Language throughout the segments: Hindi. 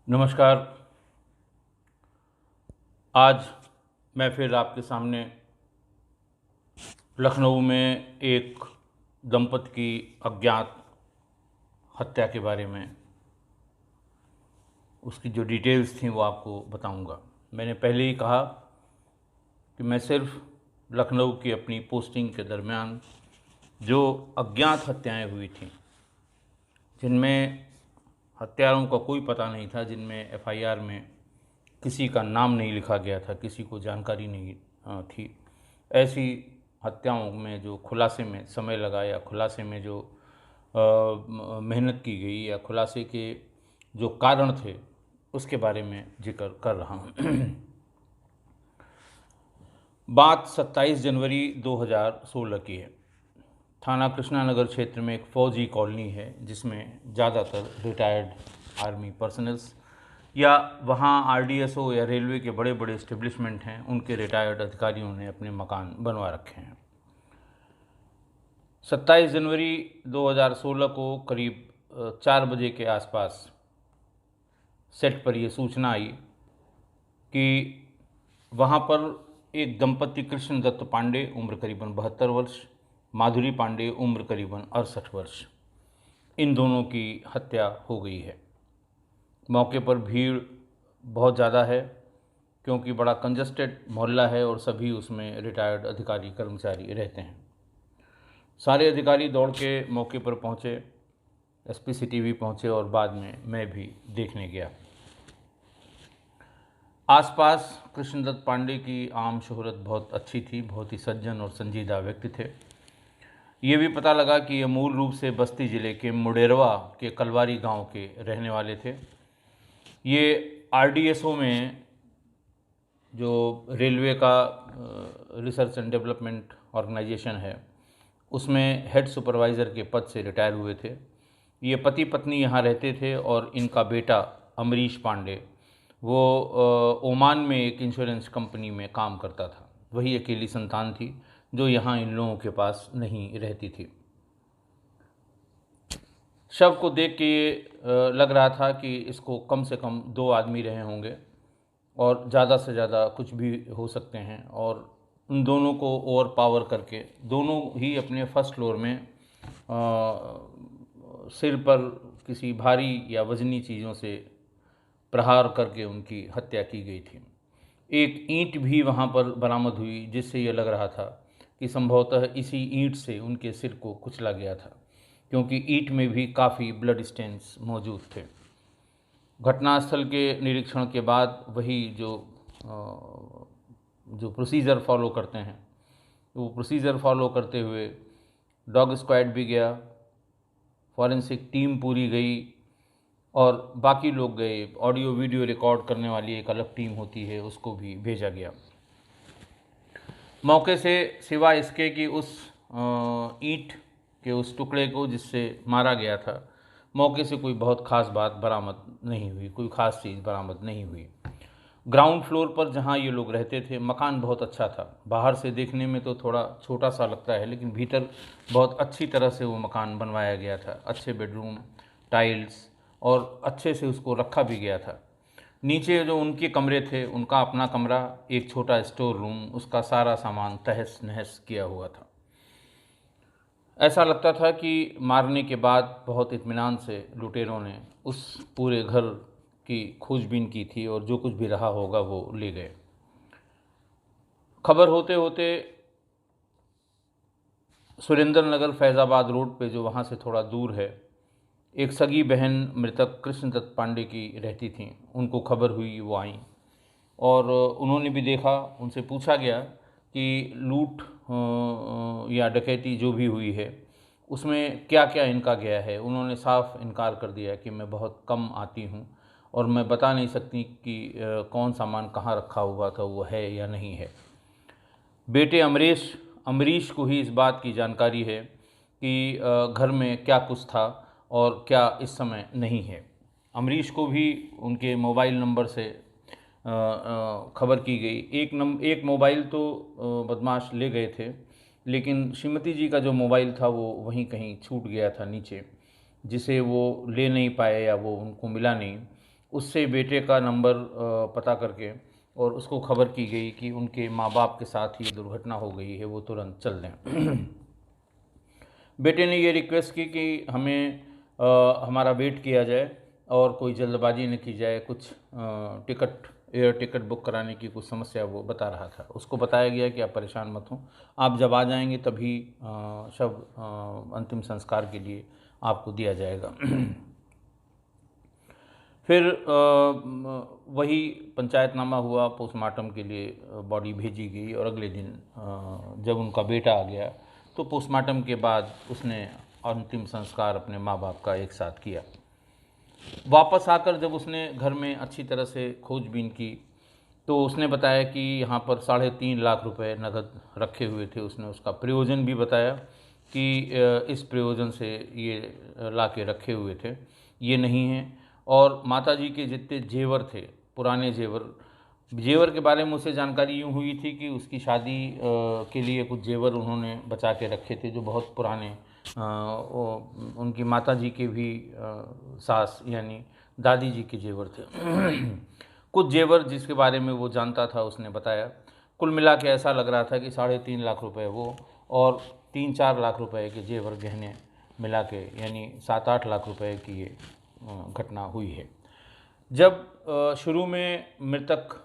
नमस्कार। आज मैं फिर आपके सामने लखनऊ में एक दंपति की अज्ञात हत्या के बारे में उसकी जो डिटेल्स थी वो आपको बताऊंगा। मैंने पहले ही कहा कि मैं सिर्फ लखनऊ की अपनी पोस्टिंग के दरमियान जो अज्ञात हत्याएं हुई थीं, जिनमें हत्यारों का कोई पता नहीं था, जिनमें एफआईआर में किसी का नाम नहीं लिखा गया था, किसी को जानकारी नहीं थी, ऐसी हत्याओं में जो खुलासे में समय लगा या खुलासे में जो मेहनत की गई या खुलासे के जो कारण थे उसके बारे में जिक्र कर रहा हूँ। बात 27 जनवरी 2016 की है। थाना कृष्णानगर क्षेत्र में एक फ़ौजी कॉलोनी है जिसमें ज़्यादातर रिटायर्ड आर्मी पर्सनल्स या वहाँ आरडीएसओ या रेलवे के बड़े बड़े इस्टेब्लिशमेंट हैं, उनके रिटायर्ड अधिकारियों ने अपने मकान बनवा रखे हैं। 27 जनवरी 2016 को करीब 4 बजे के आसपास सेट पर यह सूचना आई कि वहाँ पर एक दंपति कृष्ण दत्त पांडे उम्र करीबन 72 वर्ष, माधुरी पांडे उम्र करीबन 68 वर्ष, इन दोनों की हत्या हो गई है। मौके पर भीड़ बहुत ज़्यादा है क्योंकि बड़ा कंजस्टेड मोहल्ला है और सभी उसमें रिटायर्ड अधिकारी कर्मचारी रहते हैं। सारे अधिकारी दौड़ के मौके पर पहुँचे, एसपी सिटी भी पहुँचे और बाद में मैं भी देखने गया। आसपास कृष्णदत्त पांडे की आम शोहरत बहुत अच्छी थी, बहुत ही सज्जन और संजीदा व्यक्ति थे। ये भी पता लगा कि ये मूल रूप से बस्ती ज़िले के मुडेरवा के कलवारी गांव के रहने वाले थे। ये आरडीएसओ में जो रेलवे का रिसर्च एंड डेवलपमेंट ऑर्गेनाइजेशन है उसमें हेड सुपरवाइज़र के पद से रिटायर हुए थे। ये पति पत्नी यहाँ रहते थे और इनका बेटा अमरीश पांडे वो ओमान में एक इंश्योरेंस कंपनी में काम करता था। वही अकेली संतान थी जो यहाँ इन लोगों के पास नहीं रहती थी। शव को देख के ये लग रहा था कि इसको कम से कम 2 आदमी रहे होंगे और ज़्यादा से ज़्यादा कुछ भी हो सकते हैं, और उन दोनों को ओवर पावर करके दोनों ही अपने फर्स्ट फ्लोर में सिर पर किसी भारी या वजनी चीज़ों से प्रहार करके उनकी हत्या की गई थी। एक ईंट भी वहाँ पर बरामद हुई जिससे ये लग रहा था कि संभवतः इसी ईंट से उनके सिर को कुचला गया था, क्योंकि ईंट में भी काफ़ी ब्लड स्टेन्स मौजूद थे। घटनास्थल के निरीक्षण के बाद वही जो प्रोसीजर फॉलो करते हैं वो प्रोसीजर फॉलो करते हुए डॉग स्क्वाड भी गया, फॉरेंसिक टीम पूरी गई और बाकी लोग गए। ऑडियो वीडियो रिकॉर्ड करने वाली एक अलग टीम होती है, उसको भी भेजा गया। मौके से सिवाय इसके कि उस ईंट के उस टुकड़े को जिससे मारा गया था, मौके से कोई बहुत ख़ास बात बरामद नहीं हुई, कोई ख़ास चीज़ बरामद नहीं हुई। ग्राउंड फ्लोर पर जहाँ ये लोग रहते थे मकान बहुत अच्छा था। बाहर से देखने में तो थोड़ा छोटा सा लगता है, लेकिन भीतर बहुत अच्छी तरह से वो मकान बनवाया गया था। अच्छे बेडरूम, टाइल्स और अच्छे से उसको रखा भी गया था। नीचे जो उनके कमरे थे, उनका अपना कमरा, एक छोटा स्टोर रूम, उसका सारा सामान तहस नहस किया हुआ था। ऐसा लगता था कि मारने के बाद बहुत इत्मीनान से लुटेरों ने उस पूरे घर की खोजबीन की थी और जो कुछ भी रहा होगा वो ले गए। खबर होते होते सुरेंद्र नगर फैज़ाबाद रोड पे, जो वहाँ से थोड़ा दूर है, एक सगी बहन मृतक कृष्णदत्त पांडे की रहती थी। उनको खबर हुई, वो आई और उन्होंने भी देखा। उनसे पूछा गया कि लूट या डकैती जो भी हुई है उसमें क्या क्या इनका गया है। उन्होंने साफ इनकार कर दिया कि मैं बहुत कम आती हूँ और मैं बता नहीं सकती कि कौन सामान कहाँ रखा हुआ था, वो है या नहीं है। बेटे अमरीश को ही इस बात की जानकारी है कि घर में क्या कुछ था और क्या इस समय नहीं है। अमरीश को भी उनके मोबाइल नंबर से खबर की गई। एक मोबाइल तो बदमाश ले गए थे, लेकिन श्रीमती जी का जो मोबाइल था वो वहीं कहीं छूट गया था नीचे, जिसे वो ले नहीं पाए या वो उनको मिला नहीं। उससे बेटे का नंबर पता करके और उसको खबर की गई कि उनके माँ बाप के साथ ये दुर्घटना हो गई है, वो तुरंत चल दें। बेटे ने ये रिक्वेस्ट की कि हमें हमारा वेट किया जाए और कोई जल्दबाजी न की जाए, कुछ एयर टिकट बुक कराने की कुछ समस्या वो बता रहा था। उसको बताया गया कि आप परेशान मत हों, आप जब आ जाएंगे तभी शव अंतिम संस्कार के लिए आपको दिया जाएगा। फिर वही पंचायतनामा हुआ, पोस्टमार्टम के लिए बॉडी भेजी गई और अगले दिन जब उनका बेटा आ गया तो पोस्टमार्टम के बाद उसने अंतिम संस्कार अपने माँ बाप का एक साथ किया। वापस आकर जब उसने घर में अच्छी तरह से खोजबीन की तो उसने बताया कि यहाँ पर 3.5 लाख रुपए नगद रखे हुए थे। उसने उसका प्रयोजन भी बताया कि इस प्रयोजन से ये ला के रखे हुए थे, ये नहीं है। और माताजी के जितने जेवर थे, पुराने जेवर के बारे में उसे जानकारी यूँ हुई थी कि उसकी शादी के लिए कुछ जेवर उन्होंने बचा के रखे थे जो बहुत पुराने, उनकी माताजी के भी सास यानी दादी जी के जेवर थे। कुछ जेवर जिसके बारे में वो जानता था उसने बताया। कुल मिला के ऐसा लग रहा था कि 3.5 लाख रुपए वो और 3-4 लाख रुपए के जेवर गहने मिला के यानी 7-8 लाख रुपए की ये घटना हुई है। जब शुरू में मृतक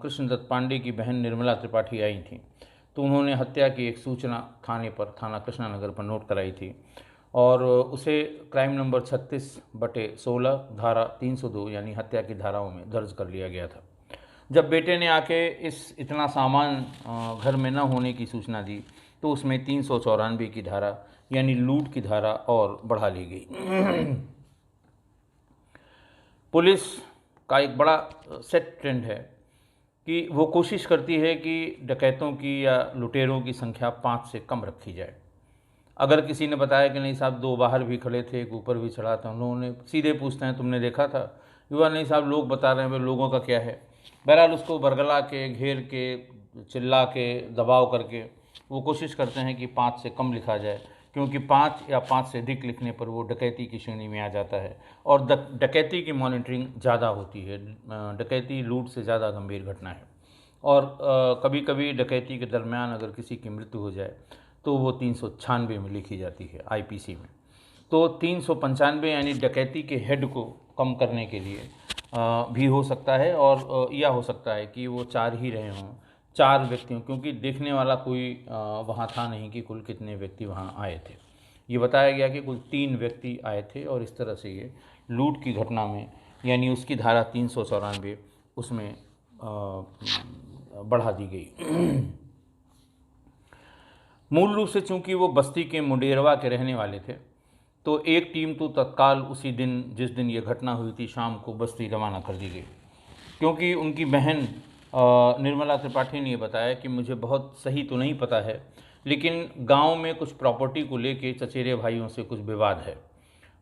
कृष्णदत्त पांडे की बहन निर्मला त्रिपाठी आई थी तो उन्होंने हत्या की एक सूचना थाना कृष्णानगर पर नोट कराई थी और उसे क्राइम नंबर 36/16 धारा 302 यानी हत्या की धाराओं में दर्ज कर लिया गया था। जब बेटे ने आके इतना सामान घर में न होने की सूचना दी तो उसमें 394 की धारा यानी लूट की धारा और बढ़ा ली गई। पुलिस का एक बड़ा सेट ट्रेंड है कि वो कोशिश करती है कि डकैतों की या लुटेरों की संख्या 5 से कम रखी जाए। अगर किसी ने बताया कि नहीं साहब 2 बाहर भी खड़े थे, एक ऊपर भी चढ़ा था, उन्होंने सीधे पूछते हैं तुमने देखा था? युवा नहीं साहब लोग बता रहे हैं, वे लोगों का क्या है। बहरहाल उसको बरगला के, घेर के, चिल्ला के, दबाव करके वो कोशिश करते हैं कि 5 से कम लिखा जाए, क्योंकि 5 या 5 से अधिक लिखने पर वो डकैती की श्रेणी में आ जाता है और डकैती की मॉनिटरिंग ज़्यादा होती है। डकैती लूट से ज़्यादा गंभीर घटना है और कभी कभी डकैती के दरमियान अगर किसी की मृत्यु हो जाए तो वो 396 में लिखी जाती है आईपीसी में। तो 395 यानी डकैती के हेड को कम करने के लिए भी हो सकता है और यह हो सकता है कि वो 4 ही रहे हों, 4 व्यक्तियों, क्योंकि देखने वाला कोई वहाँ था नहीं कि कुल कितने व्यक्ति वहाँ आए थे। ये बताया गया कि कुल 3 व्यक्ति आए थे और इस तरह से ये लूट की घटना में यानी उसकी धारा 394 उसमें बढ़ा दी गई। मूल रूप से चूंकि वो बस्ती के मुंडेरवा के रहने वाले थे तो एक टीम तो तत्काल उसी दिन जिस दिन ये घटना हुई थी शाम को बस्ती रवाना कर दी गई, क्योंकि उनकी बहन निर्मला त्रिपाठी ने बताया कि मुझे बहुत सही तो नहीं पता है, लेकिन गांव में कुछ प्रॉपर्टी को लेके चचेरे भाइयों से कुछ विवाद है।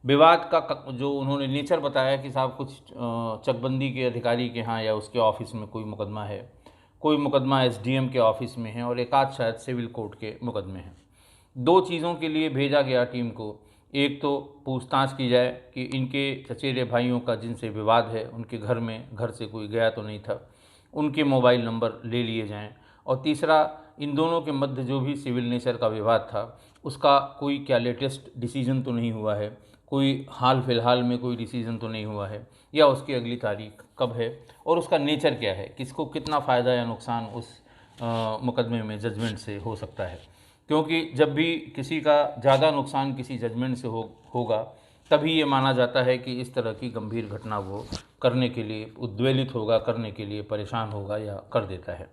विवाद का जो उन्होंने नेचर बताया कि साहब कुछ चकबंदी के अधिकारी के यहाँ या उसके ऑफिस में कोई मुकदमा है, कोई मुकदमा एसडीएम के ऑफिस में है और एक आध शायद सिविल कोर्ट के मुकदमे हैं। 2 चीज़ों के लिए भेजा गया टीम को, एक तो पूछताछ की जाए कि इनके चचेरे भाइयों का जिनसे विवाद है उनके घर से कोई गया तो नहीं था, उनके मोबाइल नंबर ले लिए जाएं, और तीसरा इन दोनों के मध्य जो भी सिविल नेचर का विवाद था उसका कोई क्या लेटेस्ट डिसीजन तो नहीं हुआ है, कोई हाल फिलहाल में कोई डिसीजन तो नहीं हुआ है, या उसकी अगली तारीख कब है और उसका नेचर क्या है, किसको कितना फ़ायदा या नुकसान उस मुकदमे में जजमेंट से हो सकता है। क्योंकि जब भी किसी का ज़्यादा नुकसान किसी जजमेंट से होगा तभी ये माना जाता है कि इस तरह की गंभीर घटना वो करने के लिए उद्वेलित होगा, करने के लिए परेशान होगा या कर देता है।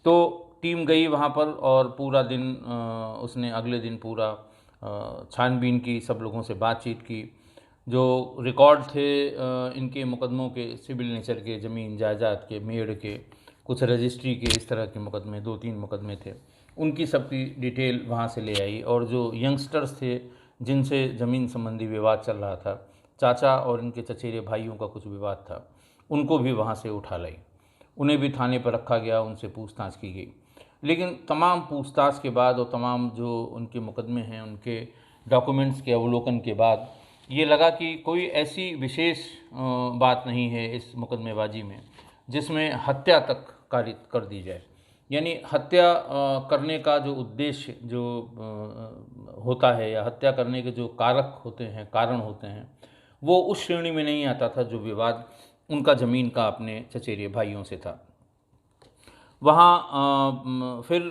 तो टीम गई वहाँ पर और पूरा दिन उसने अगले दिन पूरा छानबीन की, सब लोगों से बातचीत की। जो रिकॉर्ड थे इनके मुकदमों के, सिविल नेचर के, ज़मीन जायदाद के, मेड़ के, कुछ रजिस्ट्री के, इस तरह के मुकदमे 2-3 मुकदमे थे, उनकी सबकी डिटेल वहाँ से ले आई। और जो यंगस्टर्स थे जिनसे ज़मीन संबंधी विवाद चल रहा था, चाचा और इनके चचेरे भाइयों का कुछ विवाद था, उनको भी वहाँ से उठा लाई, उन्हें भी थाने पर रखा गया, उनसे पूछताछ की गई। लेकिन तमाम पूछताछ के बाद और तमाम जो उनके मुकदमे हैं उनके डॉक्यूमेंट्स के अवलोकन के बाद ये लगा कि कोई ऐसी विशेष बात नहीं है इस मुकदमेबाजी में जिसमें हत्या तक कारित कर दी जाए। यानी हत्या करने का जो उद्देश्य जो होता है या हत्या करने के जो कारक होते हैं, कारण होते हैं, वो उस श्रेणी में नहीं आता था जो विवाद उनका ज़मीन का अपने चचेरे भाइयों से था। वहाँ फिर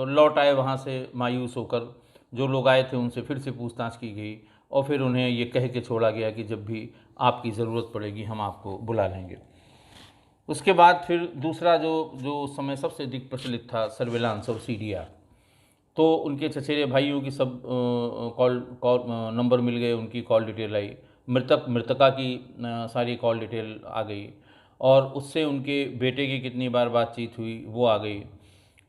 लौट आए वहाँ से मायूस होकर। जो लोग आए थे उनसे फिर से पूछताछ की गई और फिर उन्हें ये कह के छोड़ा गया कि जब भी आपकी ज़रूरत पड़ेगी हम आपको बुला लेंगे। उसके बाद फिर दूसरा जो जो उस समय सबसे अधिक प्रचलित था, सर्विलांस और सीडीआर। तो उनके चचेरे भाइयों की सब कॉल कॉल नंबर मिल गए, उनकी कॉल डिटेल आई, मृतका की सारी कॉल डिटेल आ गई और उससे उनके बेटे की कितनी बार बातचीत हुई वो आ गई।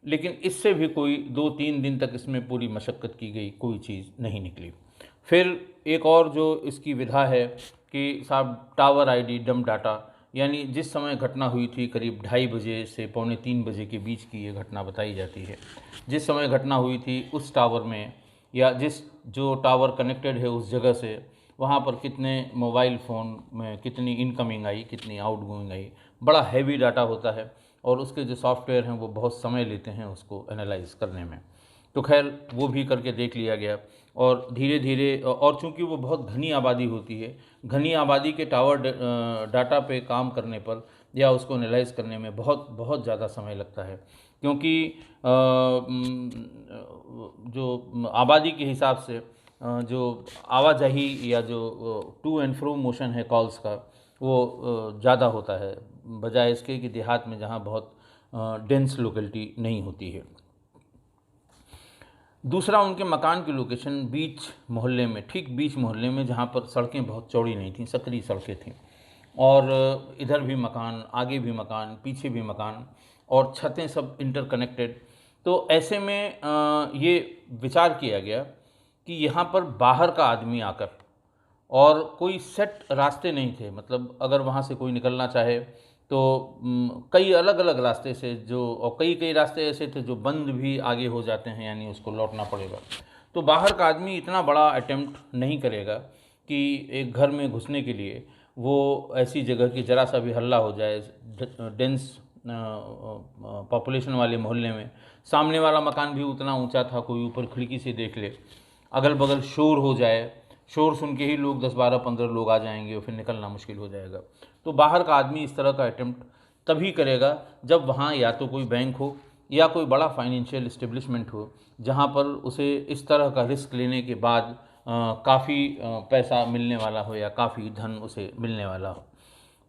लेकिन इससे भी कोई 2-3 दिन तक इसमें पूरी मशक्क़त की गई, कोई चीज़ नहीं निकली। फिर एक और जो इसकी विधा है कि साहब टावर आईडी डम डाटा, यानी जिस समय घटना हुई थी करीब 2:30 बजे से पौने 3 बजे के बीच की ये घटना बताई जाती है। जिस समय घटना हुई थी उस टावर में या जिस जो टावर कनेक्टेड है उस जगह से वहाँ पर कितने मोबाइल फ़ोन में कितनी इनकमिंग आई, कितनी आउटगोइंग आई, बड़ा हैवी डाटा होता है और उसके जो सॉफ्टवेयर हैं वो बहुत समय लेते हैं उसको एनालाइज करने में। तो खैर वो भी करके देख लिया गया और धीरे धीरे और चूंकि वो बहुत घनी आबादी होती है, घनी आबादी के टावर डाटा पे काम करने पर या उसको एनालाइज करने में बहुत बहुत ज़्यादा समय लगता है, क्योंकि जो आबादी के हिसाब से जो आवाजाही या जो टू एंड फ्रो मोशन है कॉल्स का वो ज़्यादा होता है, बजाय इसके कि देहात में जहाँ बहुत डेंस लोकेलिटी नहीं होती है। दूसरा, उनके मकान की लोकेशन बीच मोहल्ले में, ठीक बीच मोहल्ले में, जहाँ पर सड़कें बहुत चौड़ी नहीं थीं, सकरी सड़कें थीं और इधर भी मकान, आगे भी मकान, पीछे भी मकान और छतें सब इंटरकनेक्टेड। तो ऐसे में ये विचार किया गया कि यहाँ पर बाहर का आदमी आकर, और कोई सेट रास्ते नहीं थे, मतलब अगर वहाँ से कोई निकलना चाहे तो कई अलग अलग रास्ते से, जो और कई कई रास्ते ऐसे थे जो बंद भी आगे हो जाते हैं, यानी उसको लौटना पड़ेगा। तो बाहर का आदमी इतना बड़ा अटेम्प्ट नहीं करेगा कि एक घर में घुसने के लिए वो ऐसी जगह की ज़रा सा भी हल्ला हो जाए डेंस पॉपुलेशन वाले मोहल्ले में, सामने वाला मकान भी उतना ऊंचा था, कोई ऊपर खिड़की से देख ले, अगल बगल शोर हो जाए, शोर सुन के ही लोग 10-12-15 लोग आ जाएंगे और फिर निकलना मुश्किल हो जाएगा। तो बाहर का आदमी इस तरह का अटेम्प्ट तभी करेगा जब वहाँ या तो कोई बैंक हो या कोई बड़ा फाइनेंशियल इस्टेब्लिशमेंट हो, जहाँ पर उसे इस तरह का रिस्क लेने के बाद काफ़ी पैसा मिलने वाला हो या काफ़ी धन उसे मिलने वाला हो।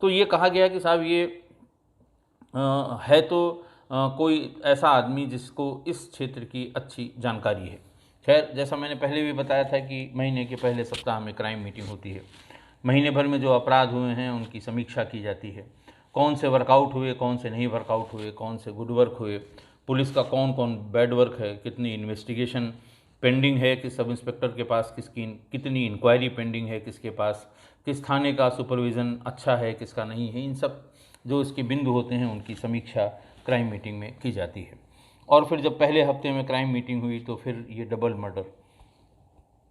तो ये कहा गया कि साहब ये है तो कोई ऐसा आदमी जिसको इस क्षेत्र की अच्छी जानकारी है। खैर, जैसा मैंने पहले भी बताया था कि महीने के पहले सप्ताह में क्राइम मीटिंग होती है। महीने भर में जो अपराध हुए हैं उनकी समीक्षा की जाती है, कौन से वर्कआउट हुए, कौन से नहीं वर्कआउट हुए, कौन से गुड वर्क हुए, पुलिस का कौन कौन बैड वर्क है, कितनी इन्वेस्टिगेशन पेंडिंग है, किस सब इंस्पेक्टर के पास किसकी कितनी इंक्वायरी पेंडिंग है, किसके पास, किस थाने का सुपरविज़न अच्छा है, किसका नहीं है। इन सब जो इसके बिंदु होते हैं उनकी समीक्षा क्राइम मीटिंग में की जाती है। और फिर जब पहले हफ्ते में क्राइम मीटिंग हुई तो फिर ये डबल मर्डर,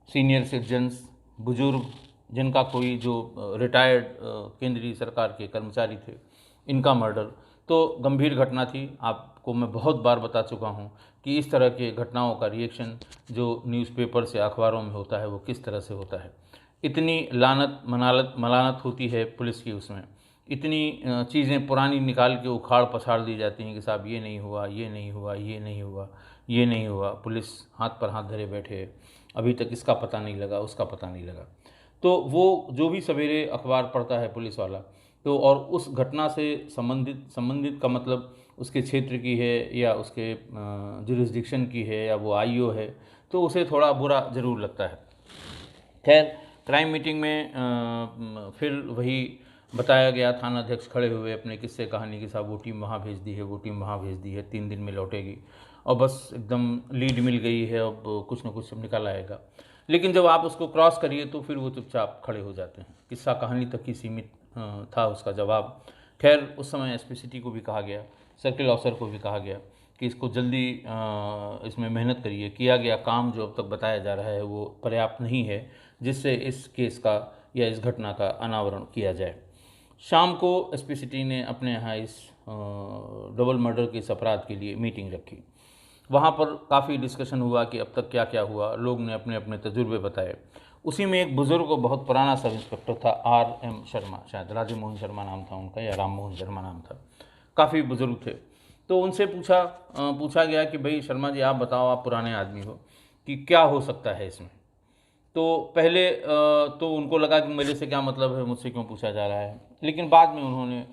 सीनियर सिटीजन्स, बुजुर्ग, जिनका कोई जो रिटायर्ड केंद्रीय सरकार के कर्मचारी थे, इनका मर्डर, तो गंभीर घटना थी। आपको मैं बहुत बार बता चुका हूँ कि इस तरह के घटनाओं का रिएक्शन जो न्यूज़पेपर से अखबारों में होता है वो किस तरह से होता है। इतनी लानत मलानत होती है पुलिस की, उसमें इतनी चीज़ें पुरानी निकाल के उखाड़ पछाड़ दी जाती हैं कि साहब ये नहीं हुआ, ये नहीं हुआ, ये नहीं हुआ, ये नहीं हुआ, पुलिस हाथ पर हाथ धरे बैठे है, अभी तक इसका पता नहीं लगा, उसका पता नहीं लगा। तो वो जो भी सवेरे अखबार पढ़ता है पुलिस वाला, तो और उस घटना से संबंधित का मतलब उसके क्षेत्र की है या उसके जुरिस्डिक्शन की है या वो आईओ है, तो उसे थोड़ा बुरा ज़रूर लगता है। खैर, क्राइम मीटिंग में फिर वही बताया गया, थाना अध्यक्ष खड़े हुए अपने किस्से कहानी के साथ, वो टीम वहाँ भेज दी है, वो टीम वहाँ भेज दी है, 3 दिन में लौटेगी और बस एकदम लीड मिल गई है, अब कुछ ना कुछ सब निकल आएगा। लेकिन जब आप उसको क्रॉस करिए तो फिर वो चुपचाप खड़े हो जाते हैं। किस्सा कहानी तक ही सीमित था उसका जवाब। खैर, उस समय एसपी सिटी को भी कहा गया, सर्किल ऑफिसर को भी कहा गया कि इसको जल्दी इसमें मेहनत करिए, किया गया काम जो अब तक बताया जा रहा है वो पर्याप्त नहीं है जिससे इस केस का या इस घटना का अनावरण किया जाए। शाम को एसपी सिटी ने अपने यहाँ इस डबल मर्डर के इस अपराध के लिए मीटिंग रखी। वहाँ पर काफ़ी डिस्कशन हुआ कि अब तक क्या क्या हुआ, लोग ने अपने अपने तजुर्बे बताए। उसी में एक बुज़ुर्ग और बहुत पुराना सब इंस्पेक्टर था, RM शर्मा, शायद राजे मोहन शर्मा नाम था उनका या राम मोहन शर्मा नाम था, काफ़ी बुज़ुर्ग थे। तो उनसे पूछा गया कि भाई शर्मा जी आप बताओ, आप पुराने आदमी हो, कि क्या हो सकता है इसमें। तो पहले तो उनको लगा कि मेरे से क्या मतलब है, मुझसे क्यों पूछा जा रहा है, लेकिन बाद में उन्होंने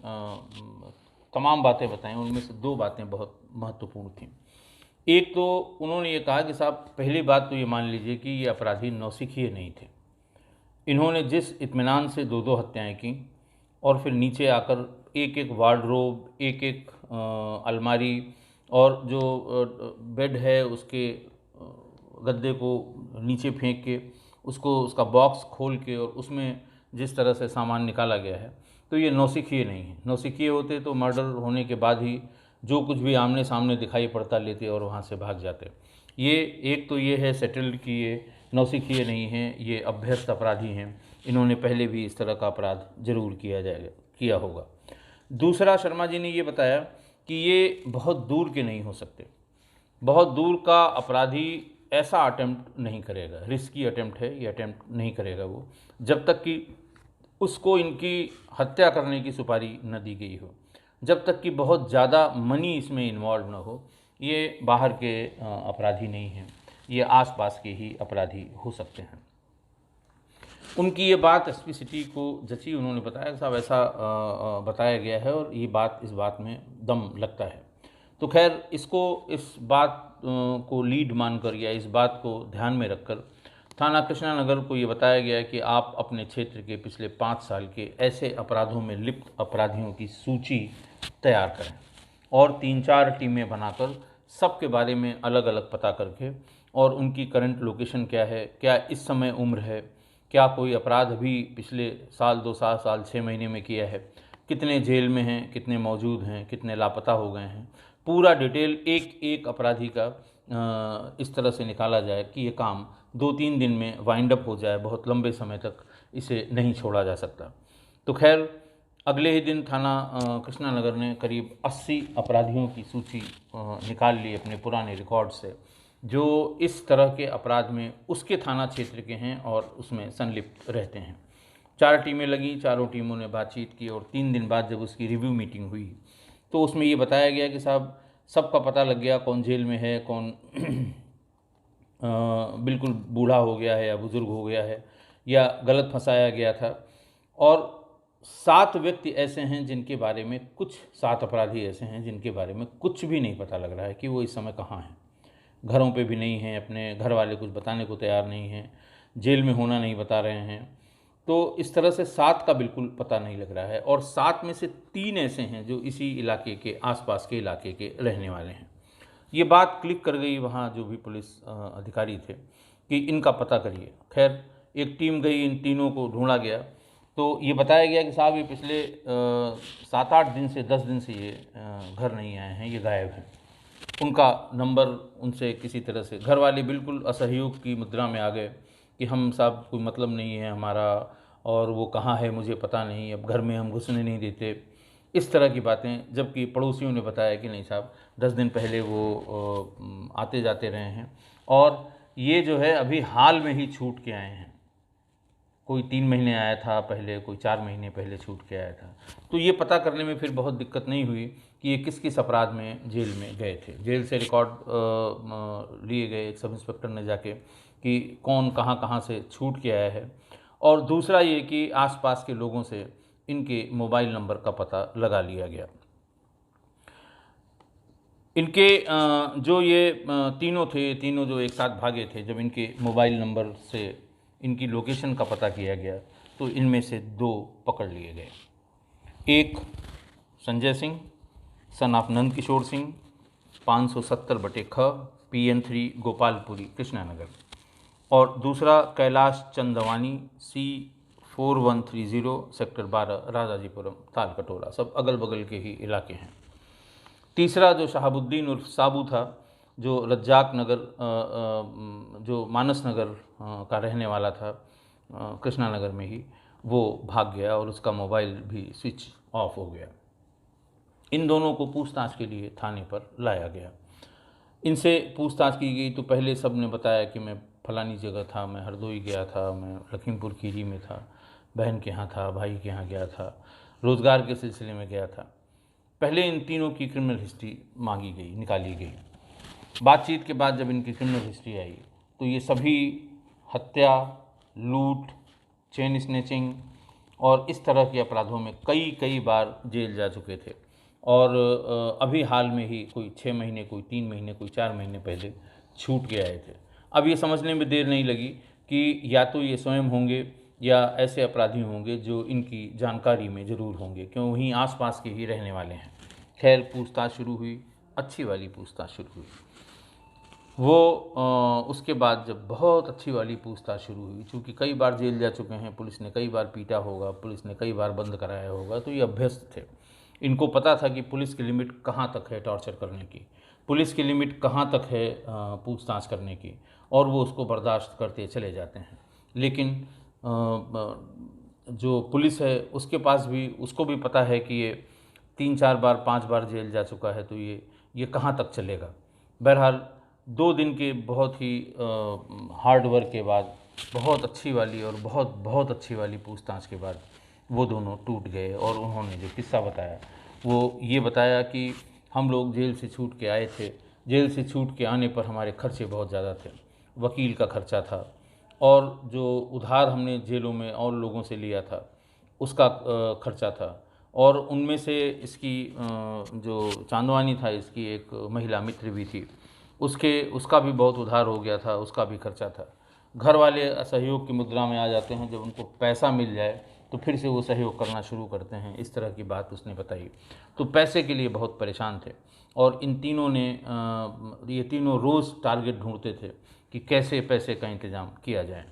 तमाम बातें बताई। उनमें से 2 बातें बहुत महत्वपूर्ण थीं। एक तो उन्होंने ये कहा कि साहब पहली बात तो ये मान लीजिए कि ये अपराधी नौसिखिए नहीं थे। इन्होंने जिस इत्मीनान से 2-2 हत्याएं की और फिर नीचे आकर एक एक वार्डरोब, एक एक अलमारी और जो बेड है उसके गद्दे को नीचे फेंक के उसको उसका बॉक्स खोल के और उसमें जिस तरह से सामान निकाला गया है, तो ये नौसिखिए नहीं है। नौसिखिए होते तो मर्डर होने के बाद ही जो कुछ भी आमने सामने दिखाई पड़ता लेते और वहाँ से भाग जाते। ये एक तो ये है सेटल्ड कि ये नौसिखिए नहीं हैं, ये अभ्यस्त अपराधी हैं, इन्होंने पहले भी इस तरह का अपराध जरूर किया होगा। दूसरा, शर्मा जी ने ये बताया कि ये बहुत दूर के नहीं हो सकते। बहुत दूर का अपराधी ऐसा अटेम्प्ट नहीं करेगा, रिस्की अटेम्प्ट है, ये अटेम्प्ट नहीं करेगा वो, जब तक कि उसको इनकी हत्या करने की सुपारी न दी गई हो, जब तक कि बहुत ज़्यादा मनी इसमें इन्वॉल्व न हो। ये बाहर के अपराधी नहीं हैं, ये आसपास के ही अपराधी हो सकते हैं। उनकी ये बात एसपी सिटी को जची। उन्होंने बताया साहब ऐसा बताया गया है और ये बात, इस बात में दम लगता है। तो खैर इसको, इस बात को लीड मानकर या इस बात को ध्यान में रखकर थाना कृष्णा नगर को ये बताया गया कि आप अपने क्षेत्र के पिछले 5 साल के ऐसे अपराधों में लिप्त अपराधियों की सूची तैयार करें और 3-4 टीमें बनाकर सबके बारे में अलग अलग पता करके, और उनकी करंट लोकेशन क्या है, क्या इस समय उम्र है, क्या कोई अपराध अभी पिछले साल, 2 साल, 6 महीने में किया है, कितने जेल में हैं, कितने मौजूद हैं, कितने लापता हो गए हैं, पूरा डिटेल एक एक अपराधी का इस तरह से निकाला जाए कि ये काम 2-3 दिन में वाइंड अप हो जाए, बहुत लंबे समय तक इसे नहीं छोड़ा जा सकता। तो खैर अगले ही दिन थाना कृष्णा नगर ने करीब 80 अपराधियों की सूची निकाल ली अपने पुराने रिकॉर्ड से, जो इस तरह के अपराध में उसके थाना क्षेत्र के हैं और उसमें संलिप्त रहते हैं। 4 टीमें लगी, चारों टीमों ने बातचीत की और 3 दिन बाद जब उसकी रिव्यू मीटिंग हुई तो उसमें ये बताया गया कि साहब सबका पता लग गया कौन जेल में है, कौन बिल्कुल बूढ़ा हो गया है या बुज़ुर्ग हो गया है या गलत फंसाया गया था। और 7 व्यक्ति ऐसे हैं जिनके बारे में 7 अपराधी ऐसे हैं जिनके बारे में कुछ भी नहीं पता लग रहा है कि वो इस समय कहाँ हैं। घरों पे भी नहीं हैं, अपने घर वाले कुछ बताने को तैयार नहीं हैं, जेल में होना नहीं बता रहे हैं। तो इस तरह से 7 का बिल्कुल पता नहीं लग रहा है और 7 में से 3 ऐसे हैं जो इसी इलाके के, आसपास के इलाके के रहने वाले हैं। ये बात क्लिक कर गई वहाँ जो भी पुलिस अधिकारी थे कि इनका पता करिए। खैर एक टीम गई, इन तीनों को ढूंढा गया तो ये बताया गया कि साहब ये पिछले 7-8 दिन से 10 दिन से ये घर नहीं आए हैं, ये गायब हैं। उनका नंबर उनसे किसी तरह से, घर वाले बिल्कुल असहयोग की मुद्रा में आ गए कि हम साहब कोई मतलब नहीं है हमारा और वो कहाँ है मुझे पता नहीं, अब घर में हम घुसने नहीं देते, इस तरह की बातें। जबकि पड़ोसियों ने बताया कि नहीं साहब 10 दिन पहले वो आते जाते रहे हैं और ये जो है अभी हाल में ही छूट के आए हैं। कोई 3 महीने आया था पहले, कोई 4 महीने पहले छूट के आया था। तो ये पता करने में फिर बहुत दिक्कत नहीं हुई कि ये किस किस अपराध में जेल में गए थे। जेल से रिकॉर्ड लिए गए एक सब इंस्पेक्टर ने जाके कि कौन कहाँ कहाँ से छूट के आया है, और दूसरा ये कि आसपास के लोगों से इनके मोबाइल नंबर का पता लगा लिया गया। इनके जो ये तीनों थे, तीनों जो एक साथ भागे थे, जब इनके मोबाइल नंबर से इनकी लोकेशन का पता किया गया तो इनमें से 2 पकड़ लिए गए। एक संजय सिंह सन ऑफ नंद किशोर सिंह 570/ख PN 3 गोपालपुरी कृष्णा नगर, और दूसरा कैलाश चंदवानी C4130 सेक्टर 12 राजाजीपुरम तालकटोला, सब अगल बगल के ही इलाके हैं। तीसरा जो शहाबुद्दीन उर्फ साबू था, जो रज्जाक नगर जो मानस नगर का रहने वाला था कृष्णा नगर में ही, वो भाग गया और उसका मोबाइल भी स्विच ऑफ हो गया। इन दोनों को पूछताछ के लिए थाने पर लाया गया। इनसे पूछताछ की गई तो पहले सब ने बताया कि मैं फलानी जगह था, मैं हरदोई गया था, मैं लखीमपुर खीरी में था, बहन के यहाँ था, भाई के यहाँ गया था, रोज़गार के सिलसिले में गया था। पहले इन तीनों की क्रिमिनल हिस्ट्री मांगी गई, निकाली गई। बातचीत के बाद जब इनकी क्रिमिनल हिस्ट्री आई तो ये सभी हत्या, लूट, चेन स्नैचिंग और इस तरह के अपराधों में कई कई बार जेल जा चुके थे। और अभी हाल में ही कोई 6 महीने, कोई 3 महीने, कोई 4 महीने पहले छूट के आए थे। अब ये समझने में देर नहीं लगी कि या तो ये स्वयं होंगे या ऐसे अपराधी होंगे जो इनकी जानकारी में ज़रूर होंगे, क्यों वहीं आसपास के ही रहने वाले हैं। खैर पूछताछ शुरू हुई, अच्छी वाली पूछताछ शुरू हुई। वो उसके बाद जब बहुत अच्छी वाली पूछताछ शुरू हुई, चूँकि कई बार जेल जा चुके हैं, पुलिस ने कई बार पीटा होगा, पुलिस ने कई बार बंद कराया होगा, तो ये अभ्यस्त थे। इनको पता था कि पुलिस की लिमिट कहाँ तक है टॉर्चर करने की, पुलिस की लिमिट कहाँ तक है पूछताछ करने की, और वो उसको बर्दाश्त करते चले जाते हैं। लेकिन जो पुलिस है उसके पास भी, उसको भी पता है कि ये 3-4 बार 5 बार जेल जा चुका है, तो ये कहाँ तक चलेगा। बहरहाल 2 दिन के बहुत ही हार्ड वर्क के बाद, बहुत अच्छी वाली और बहुत बहुत अच्छी वाली पूछताछ के बाद वो दोनों टूट गए। और उन्होंने जो किस्सा बताया वो ये बताया कि हम लोग जेल से छूट के आए थे, जेल से छूट के आने पर हमारे खर्चे बहुत ज़्यादा थे, वकील का खर्चा था, और जो उधार हमने जेलों में और लोगों से लिया था उसका खर्चा था, और उनमें से इसकी जो चांदवानी था, इसकी एक महिला मित्र भी थी, उसका भी बहुत उधार हो गया था, उसका भी खर्चा था। घर वाले असहयोग की मुद्रा में आ जाते हैं, जब उनको पैसा मिल जाए तो फिर से वो सहयोग करना शुरू करते हैं। इस तरह की बात उसने बताई। तो पैसे के लिए बहुत परेशान थे, और इन तीनों ने ये तीनों रोज़ टारगेट ढूंढते थे कि कैसे पैसे का इंतज़ाम किया जाए।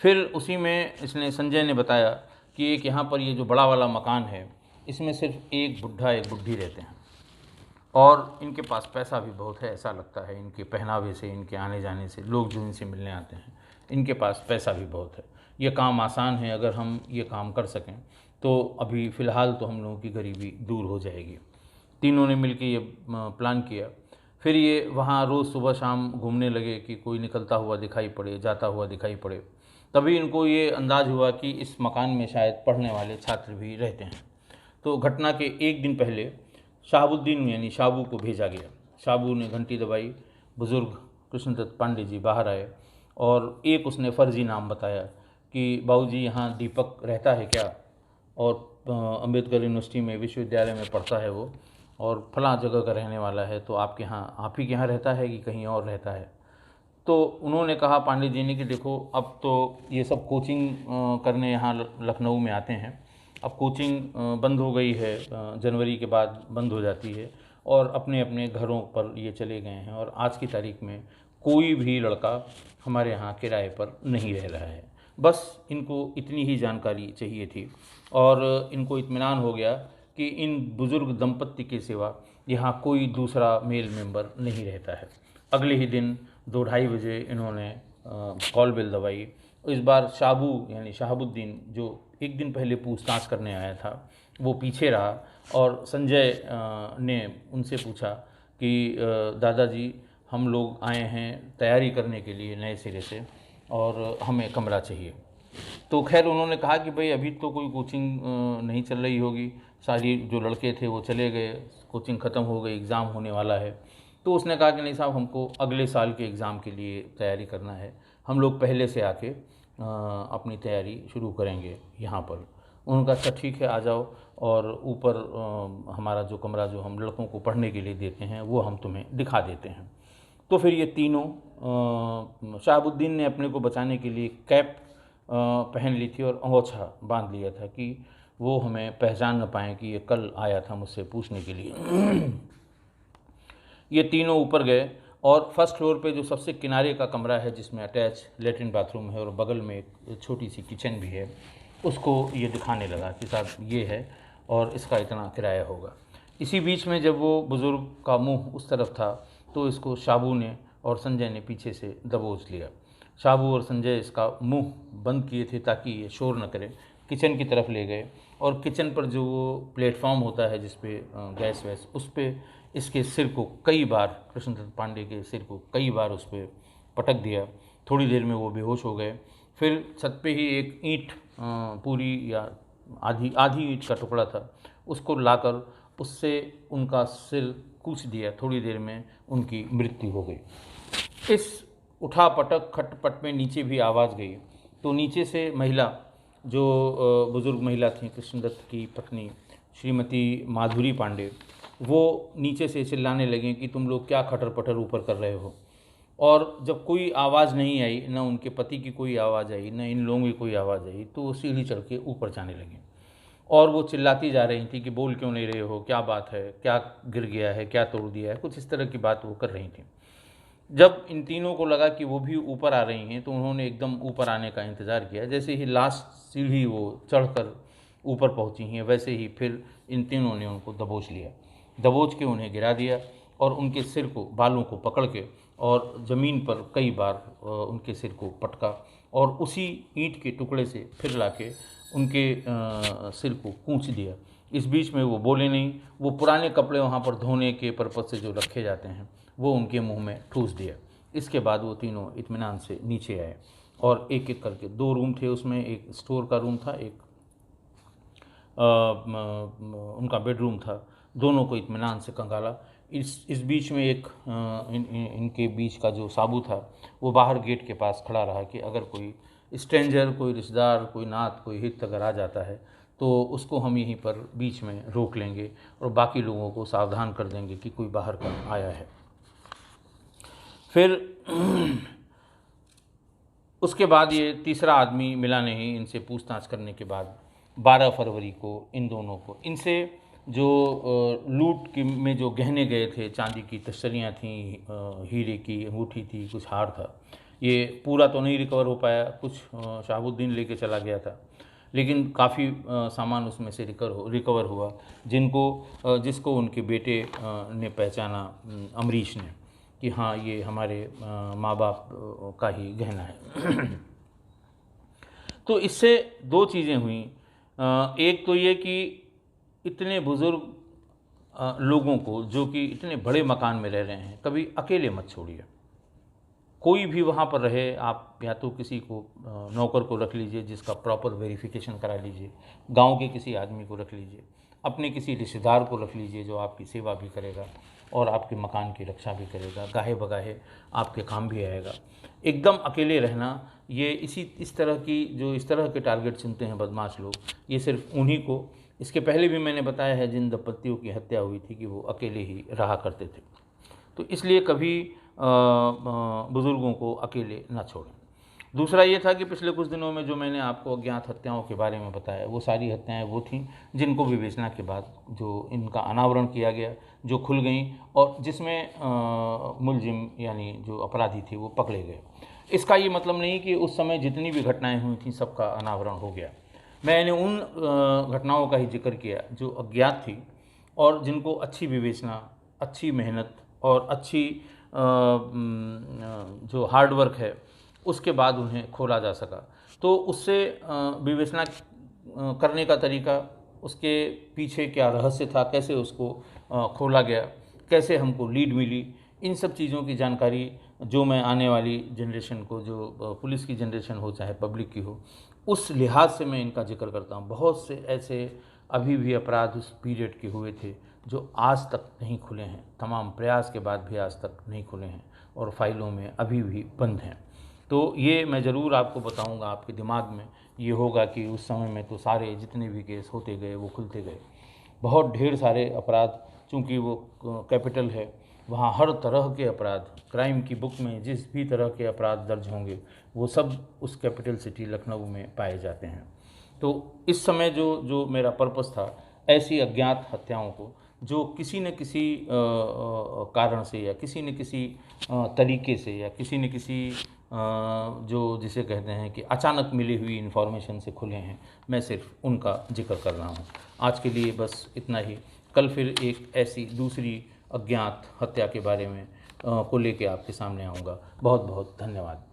फिर उसी में इसने, संजय ने बताया कि एक यहाँ पर ये जो बड़ा वाला मकान है, इसमें सिर्फ एक बुढ़ा एक बुढ़ी रहते हैं, और इनके पास पैसा भी बहुत है, ऐसा लगता है इनके पहनावे से, इनके आने जाने से, लोग जो इनसे मिलने आते हैं, इनके पास पैसा भी बहुत है। ये काम आसान है, अगर हम ये काम कर सकें तो अभी फ़िलहाल तो हम लोगों की गरीबी दूर हो जाएगी। तीनों ने मिलकर ये प्लान किया। फिर ये वहाँ रोज़ सुबह शाम घूमने लगे कि कोई निकलता हुआ दिखाई पड़े, जाता हुआ दिखाई पड़े। तभी इनको ये अंदाज़ हुआ कि इस मकान में शायद पढ़ने वाले छात्र भी रहते हैं। तो घटना के एक दिन पहले शहाबुद्दीन यानी शाबू को भेजा गया। शाबू ने घंटी दबाई, बुज़ुर्ग कृष्णदत्त पांडे जी बाहर आए, और एक उसने फ़र्ज़ी नाम बताया कि बाबूजी यहाँ दीपक रहता है क्या, और अम्बेडकर यूनिवर्सिटी में, विश्वविद्यालय में पढ़ता है वो, और फलां जगह का रहने वाला है, तो आपके यहाँ, आप ही के यहाँ रहता है कि कहीं और रहता है। तो उन्होंने कहा पांडे जी ने कि देखो, अब तो ये सब कोचिंग करने यहाँ लखनऊ में आते हैं, अब कोचिंग बंद हो गई है, जनवरी के बाद बंद हो जाती है, और अपने अपने घरों पर ये चले गए हैं, और आज की तारीख में कोई भी लड़का हमारे यहाँ किराए पर नहीं रह रहा है। बस इनको इतनी ही जानकारी चाहिए थी, और इनको इत्मीनान हो गया कि इन बुज़ुर्ग दंपत्ति के सिवा यहाँ कोई दूसरा मेल मेंबर नहीं रहता है। अगले ही दिन 2-2:30 बजे इन्होंने कॉल बेल दबाई। इस बार शाबू यानी शहाबुद्दीन, जो एक दिन पहले पूछताछ करने आया था, वो पीछे रहा, और संजय ने उनसे पूछा कि दादाजी, हम लोग आए हैं तैयारी करने के लिए नए सिरे से, और हमें कमरा चाहिए। तो खैर उन्होंने कहा कि भाई अभी तो कोई कोचिंग नहीं चल रही होगी, सारी जो लड़के थे वो चले गए, कोचिंग ख़त्म हो गई, एग्ज़ाम होने वाला है। तो उसने कहा कि नहीं साहब, हमको अगले साल के एग्ज़ाम के लिए तैयारी करना है, हम लोग पहले से आके अपनी तैयारी शुरू करेंगे यहाँ पर। उन्होंने कहा अच्छा ठीक है, आ जाओ, और ऊपर हमारा जो कमरा जो हम लड़कों को पढ़ने के लिए देते हैं वो हम तुम्हें दिखा देते हैं। तो फिर ये तीनों, शहाबुद्दीन ने अपने को बचाने के लिए कैप पहन ली थी और अंगोछा बांध लिया था कि वो हमें पहचान न पाएँ कि ये कल आया था मुझसे पूछने के लिए। ये तीनों ऊपर गए, और फर्स्ट फ्लोर पे जो सबसे किनारे का कमरा है, जिसमें अटैच लेटरिन बाथरूम है और बगल में एक छोटी सी किचन भी है, उसको ये दिखाने लगा कि साहब ये है और इसका इतना किराया होगा। इसी बीच में जब वो बुज़ुर्ग का मुंह उस तरफ था, तो इसको शाबू ने और संजय ने पीछे से दबोच लिया। शाबू और संजय इसका मुंह बंद किए थे ताकि ये शोर न करे। किचन की तरफ ले गए और किचन पर जो वो प्लेटफॉर्म होता है जिस पे गैस वैस, उस पे इसके सिर को कई बार, कृष्णदत्त पांडे के सिर को कई बार उस पर पटक दिया। थोड़ी देर में वो बेहोश हो गए। फिर छत पे ही एक ईंट, पूरी या आधी आधी ईंट का टुकड़ा था, उसको लाकर उससे उनका सिर कूच दिया। थोड़ी देर में उनकी मृत्यु हो गई। इस उठा पटक खटपट में नीचे भी आवाज़ गई तो नीचे से महिला, जो बुज़ुर्ग महिला थी, कृष्णदत्त की पत्नी श्रीमती माधुरी पांडे, वो नीचे से चिल्लाने लगे कि तुम लोग क्या खटर पटर ऊपर कर रहे हो। और जब कोई आवाज़ नहीं आई, न उनके पति की कोई आवाज़ आई, न इन लोगों की कोई आवाज़ आई, तो वो सीढ़ी चढ़ के ऊपर जाने लगे और वो चिल्लाती जा रही थी कि बोल क्यों नहीं रहे हो, क्या बात है, क्या गिर गया है, क्या तोड़ दिया है, कुछ इस तरह की बात वो कर रही थी। जब इन तीनों को लगा कि वो भी ऊपर आ रही हैं तो उन्होंने एकदम ऊपर आने का इंतज़ार किया। जैसे ही लास्ट सीढ़ी वो चढ़कर ऊपर पहुंची हैं, वैसे ही फिर इन तीनों ने उनको दबोच लिया, दबोच के उन्हें गिरा दिया और उनके सिर को, बालों को पकड़ के और ज़मीन पर कई बार उनके सिर को पटका और उसी ईंट के टुकड़े से फिर लाके उनके सिर को कूच दिया। इस बीच में वो बोले नहीं। वो पुराने कपड़े वहाँ पर धोने के पर्पज़ से जो रखे जाते हैं वो उनके मुंह में ठूस दिया। इसके बाद वो तीनों इत्मीनान से नीचे आए और एक एक करके, 2 रूम थे उसमें, एक स्टोर का रूम था, एक उनका बेडरूम था, दोनों को इत्मीनान से कंगाला। इस बीच में एक इनके बीच का जो साबू था वो बाहर गेट के पास खड़ा रहा कि अगर कोई स्ट्रेंजर, कोई रिश्तेदार, कोई नात, कोई हित अगर आ जाता है तो उसको हम यहीं पर बीच में रोक लेंगे और बाकी लोगों को सावधान कर देंगे कि कोई बाहर का आया है। फिर उसके बाद ये तीसरा आदमी मिला नहीं। इनसे पूछताछ करने के बाद 12 फरवरी को इन दोनों को, इनसे जो लूट की में जो गहने गए थे, चांदी की तश्तरियाँ थीं, हीरे की अंगूठी थी, कुछ हार था, ये पूरा तो नहीं रिकवर हो पाया, कुछ शहाबुद्दीन लेके चला गया था, लेकिन काफ़ी सामान उसमें से रिकवर हुआ, जिसको उनके बेटे ने पहचाना, अमरीश ने, कि हाँ ये हमारे माँ बाप का ही गहना है। तो इससे 2 चीज़ें हुई। एक तो ये कि इतने बुज़ुर्ग लोगों को, जो कि इतने बड़े मकान में रह रहे हैं, कभी अकेले मत छोड़िए। कोई भी वहाँ पर रहे, आप या तो किसी को नौकर को रख लीजिए जिसका प्रॉपर वेरिफिकेशन करा लीजिए, गांव के किसी आदमी को रख लीजिए, अपने किसी रिश्तेदार को रख लीजिए जो आपकी सेवा भी करेगा और आपके मकान की रक्षा भी करेगा, गाहे बगाहे आपके काम भी आएगा। एकदम अकेले रहना, ये इस तरह के टारगेट चुनते हैं बदमाश लोग, ये सिर्फ उन्हीं को। इसके पहले भी मैंने बताया है जिन दंपतियों की हत्या हुई थी कि वो अकेले ही रहा करते थे। तो इसलिए कभी बुज़ुर्गों को अकेले ना छोड़ें। दूसरा ये था कि पिछले कुछ दिनों में जो मैंने आपको अज्ञात हत्याओं के बारे में बताया, वो सारी हत्याएं वो थीं जिनको विवेचना के बाद जो इनका अनावरण किया गया, जो खुल गई और जिसमें मुलजिम यानी जो अपराधी थे वो पकड़े गए। इसका ये मतलब नहीं कि उस समय जितनी भी घटनाएं हुई थीं सबका अनावरण हो गया। मैंने उन घटनाओं का ही जिक्र किया जो अज्ञात थी और जिनको अच्छी विवेचना, अच्छी मेहनत और अच्छी जो हार्ड वर्क है उसके बाद उन्हें खोला जा सका। तो उससे विवेचना करने का तरीका, उसके पीछे क्या रहस्य था, कैसे उसको खोला गया, कैसे हमको लीड मिली, इन सब चीज़ों की जानकारी जो मैं आने वाली जनरेशन को, जो पुलिस की जनरेशन हो चाहे पब्लिक की हो, उस लिहाज से मैं इनका जिक्र करता हूँ। बहुत से ऐसे अभी भी अपराध उस पीरियड के हुए थे जो आज तक नहीं खुले हैं, तमाम प्रयास के बाद भी आज तक नहीं खुले हैं और फाइलों में अभी भी बंद हैं। तो ये मैं ज़रूर आपको बताऊंगा, आपके दिमाग में ये होगा कि उस समय में तो सारे जितने भी केस होते गए वो खुलते गए। बहुत ढेर सारे अपराध, चूँकि वो कैपिटल है, वहाँ हर तरह के अपराध, क्राइम की बुक में जिस भी तरह के अपराध दर्ज होंगे वो सब उस कैपिटल सिटी लखनऊ में पाए जाते हैं। तो इस समय जो मेरा पर्पस था, ऐसी अज्ञात हत्याओं को जो किसी न किसी कारण से या किसी न किसी तरीके से या किसी न किसी जो जिसे कहते हैं कि अचानक मिली हुई इन्फॉर्मेशन से खुले हैं, मैं सिर्फ उनका जिक्र कर रहा हूँ। आज के लिए बस इतना ही। कल फिर एक ऐसी दूसरी अज्ञात हत्या के बारे में को लेके आपके सामने आऊँगा। बहुत बहुत धन्यवाद।